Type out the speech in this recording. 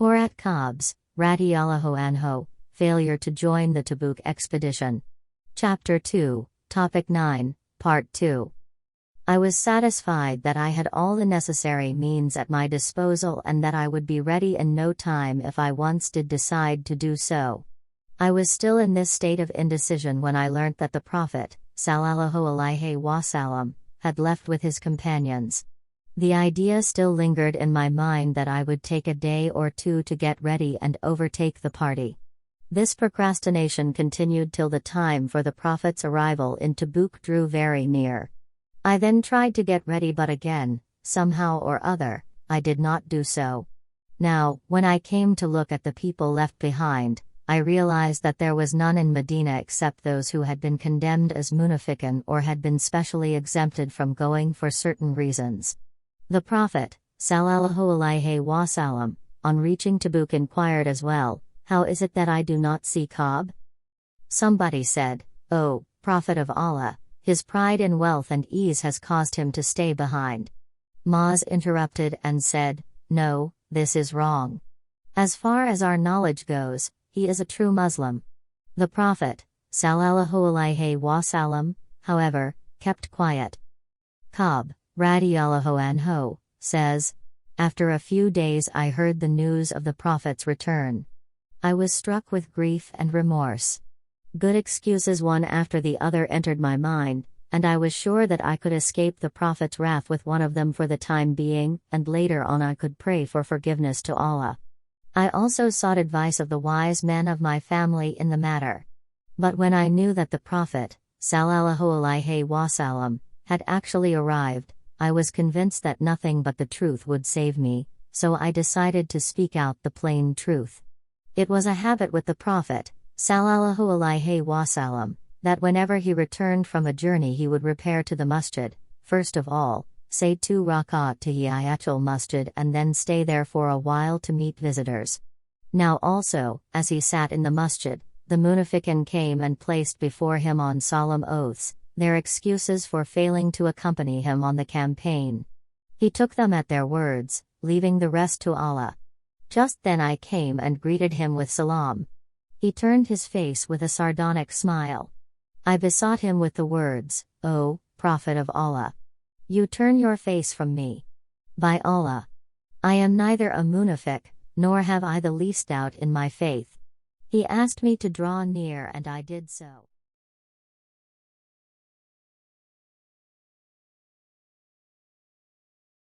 Hadhrat Kab's, radiyallahu anhu, failure to join the Tabuk expedition. Chapter 2, Topic 9, Part 2. I was satisfied that I had all the necessary means at my disposal and that I would be ready in no time if I once did decide to do so. I was still in this state of indecision when I learnt that the Prophet, sallallahu alaihi wasallam, had left with his companions. The idea still lingered in my mind that I would take a day or two to get ready and overtake the party. This procrastination continued till the time for the Prophet's arrival in Tabuk drew very near. I then tried to get ready, but again, somehow or other, I did not do so. Now, when I came to look at the people left behind, I realized that there was none in Medina except those who had been condemned as munafiqun or had been specially exempted from going for certain reasons. The Prophet, sallallahu alaihi wasallam, on reaching Tabuk inquired as well, "How is it that I do not see Ka'b?" Somebody said, "O Prophet of Allah, his pride in wealth and ease has caused him to stay behind." Muaz interrupted and said, "No, this is wrong. As far as our knowledge goes, he is a true Muslim." The Prophet, sallallahu alaihi wasallam, however, kept quiet. Ka'b, radiyallahu anhu, says, "After a few days I heard the news of the Prophet's return. I was struck with grief and remorse. Good excuses one after the other entered my mind, and I was sure that I could escape the Prophet's wrath with one of them for the time being, and later on I could pray for forgiveness to Allah. I also sought advice of the wise men of my family in the matter. But when I knew that the Prophet, sallallahu alaihi wasallam, had actually arrived, I was convinced that nothing but the truth would save me, so I decided to speak out the plain truth. It was a habit with the Prophet, sallallahu alaihi wasallam, that whenever he returned from a journey he would repair to the masjid, first of all, say 2 rak'at tahiyatul masjid and then stay there for a while to meet visitors. Now also, as he sat in the masjid, the munafiqun came and placed before him on solemn oaths their excuses for failing to accompany him on the campaign. He took them at their words, leaving the rest to Allah. Just then I came and greeted him with salam. He turned his face with a sardonic smile. I besought him with the words, "O Prophet of Allah, you turn your face from me. By Allah, I am neither a munafiq, nor have I the least doubt in my faith." He asked me to draw near and I did so.